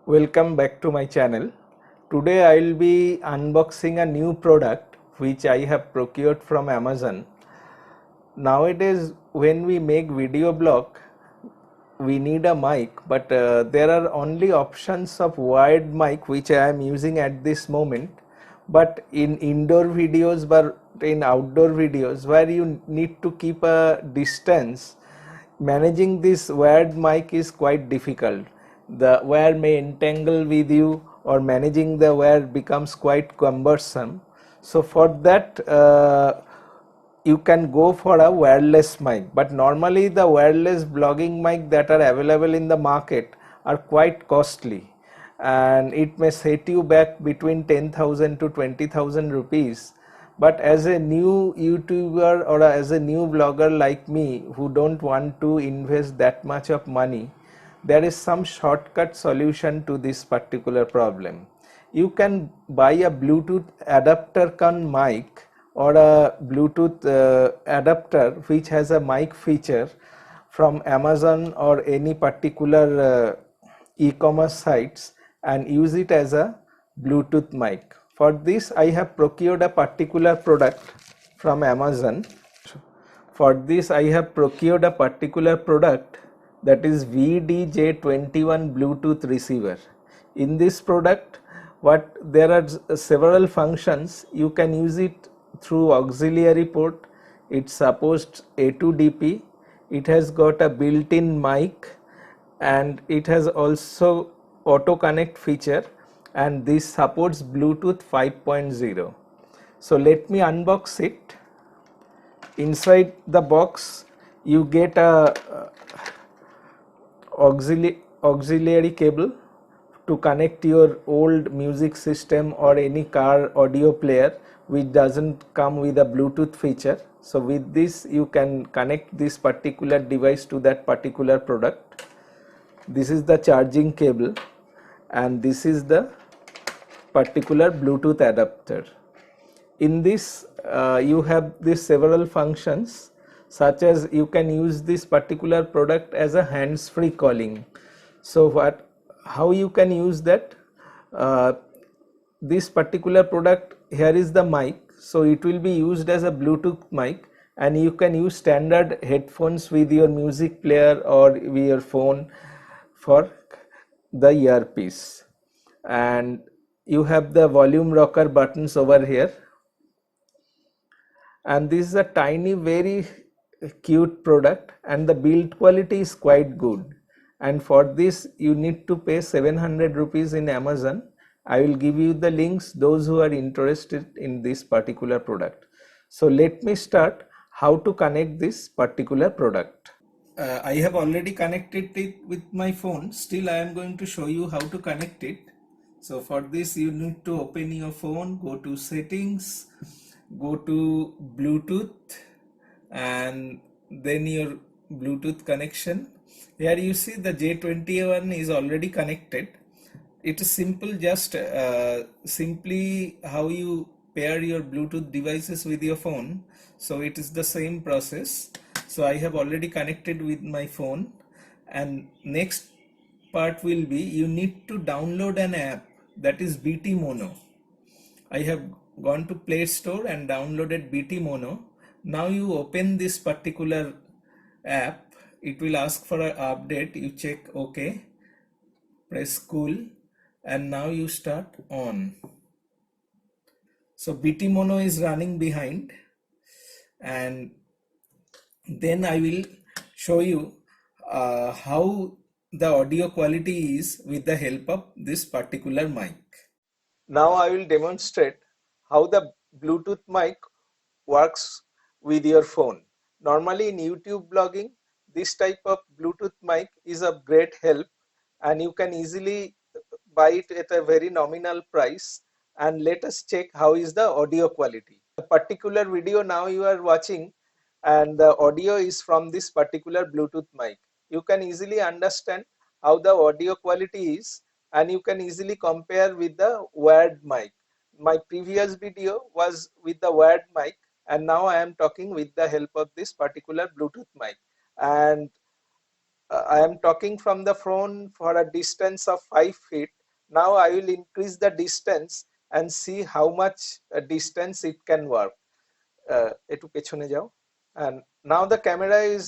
Welcome back to my channel. Today I will be unboxing a new product which I have procured from Amazon. Nowadays when we make video blog we need a mic, but there are only options of wired mic which I am using at this moment. But in indoor videos, but in outdoor videos where you need to keep a distance, managing this wired mic is quite difficult. The wire may entangle with you, or managing the wire becomes quite cumbersome. So for that you can go for a wireless mic, but normally the wireless blogging mic that are available in the market are quite costly, and it may set you back between 10,000 to 20,000 rupees. But as a new YouTuber or as a new blogger like me who don't want to invest that much of money, there is some shortcut solution to this particular problem. You can buy a Bluetooth adapter con mic, or a Bluetooth adapter which has a mic feature from Amazon or any particular e-commerce sites, and use it as a Bluetooth mic. For this I have procured a particular product from Amazon. For this I have procured a particular product, that is VDJ21 Bluetooth receiver. In this product, there are several functions. You can use it through auxiliary port. It supports A2DP. It has got a built-in mic, and it has also auto connect feature, and this supports Bluetooth 5.0. So let me unbox it. Inside the box you get a auxiliary cable to connect your old music system or any car audio player which doesn't come with a Bluetooth feature. So with this you can connect this particular device to that particular product. This is the charging cable, and this is the particular Bluetooth adapter. In this you have these several functions, such as you can use this particular product as a hands-free calling. So how you can use that? This particular product, here is the mic, so it will be used as a Bluetooth mic, and you can use standard headphones with your music player or with your phone for the earpiece. And you have the volume rocker buttons over here, and this is a tiny, very cute product, and the build quality is quite good. And for this you need to pay 700 rupees in Amazon. I will give you the links, those who are interested in this particular product. So let me start how to connect this particular product. I have already connected it with my phone. Still I am going to show you how to connect it. So for this you need to open your phone, go to settings, go to Bluetooth, and then your Bluetooth connection. Here you see the J21 is already connected. It is simple, just simply how you pair your Bluetooth devices with your phone. So it is the same process. So I have already connected with my phone, and next part will be you need to download an app, that is BT Mono. I have gone to Play Store and downloaded BT Mono. Now you open this particular app, it will ask for an update, you check OK, press cool, and now you start on. So BT Mono is running behind, and then I will show you how the audio quality is with the help of this particular mic. Now I will demonstrate how the Bluetooth mic works with your phone. Normally in YouTube blogging, this type of Bluetooth mic is of great help, and you can easily buy it at a very nominal price. And let us check how is the audio quality. The particular video now you are watching, and the audio is from this particular Bluetooth mic. You can easily understand how the audio quality is, and you can easily compare with the wired mic. My previous video was with the wired mic, and now I am talking with the help of this particular Bluetooth mic. And I am talking from the phone for a distance of 5 feet. Now I will increase the distance and see how much distance it can work. একটু পেছনে যাও, and now the camera is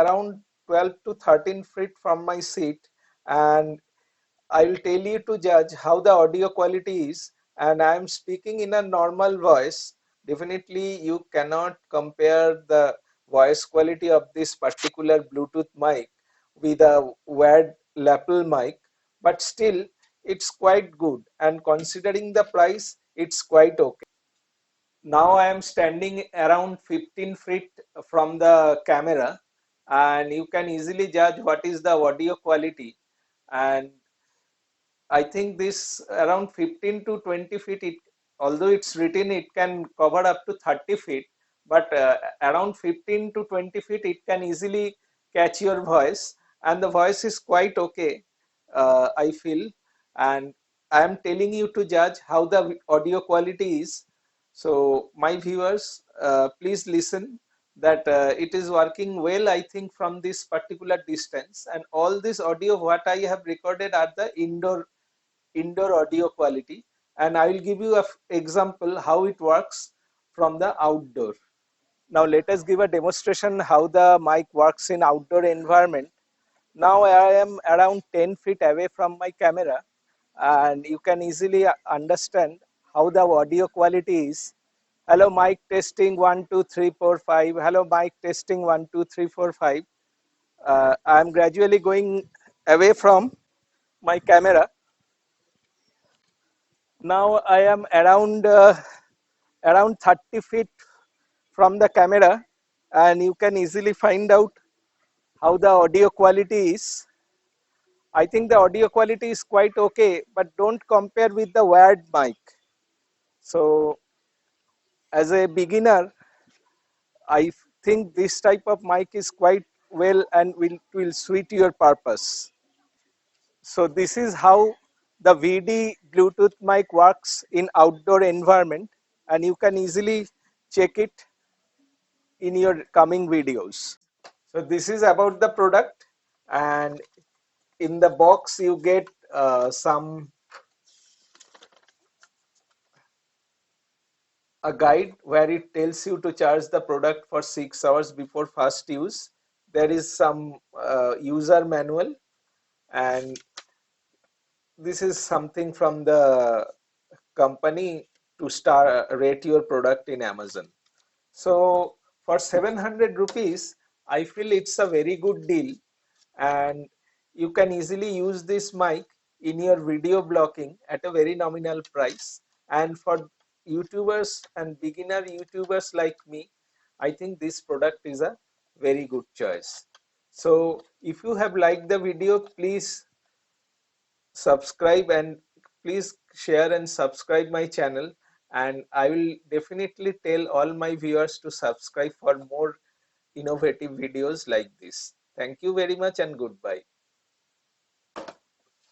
around 12 to 13 feet from my seat, and I will tell you to judge how the audio quality is, and I am speaking in a normal voice. Definitely, you cannot compare the voice quality of this particular Bluetooth mic with a wired lapel mic, but still, it's quite good. And considering the price, it's quite okay. Now I am standing around 15 feet from the camera, and you can easily judge what is the audio quality. And I think this around 15 to 20 feet, although it's written it can cover up to 30 feet, but around 15 to 20 feet, it can easily catch your voice, and the voice is quite okay, I feel. And I am telling you to judge how the audio quality is. So, my viewers, please listen that it is working well, I think, from this particular distance, and all this audio what I have recorded are the indoor audio quality, and I will give you an example how it works from the outdoor. Now let us give a demonstration how the mic works in outdoor environment. Now I am around 10 feet away from my camera, and you can easily understand how the audio quality is. Hello mic testing 1 2 3 4 5. Hello mic testing 1 2 3 4 5. I am gradually going away from my camera. Now I am around 30 feet from the camera, and you can easily find out how the audio quality is. I think the audio quality is quite okay, but don't compare with the wired mic. So as a beginner, I think this type of mic is quite well and will suit your purpose. So this is how the VD Bluetooth mic works in outdoor environment, and you can easily check it in your coming videos. So this is about the product, and in the box you get some a guide where it tells you to charge the product for 6 hours before first use. There is some user manual, and this is something from the company to rate your product in Amazon. So for 700 rupees, I feel it's a very good deal, and you can easily use this mic in your video blocking at a very nominal price. And for YouTubers and beginner YouTubers like me, I think this product is a very good choice. So if you have liked the video, please subscribe, and please share and subscribe my channel, and I will definitely tell all my viewers to subscribe for more innovative videos like this. Thank you very much and goodbye.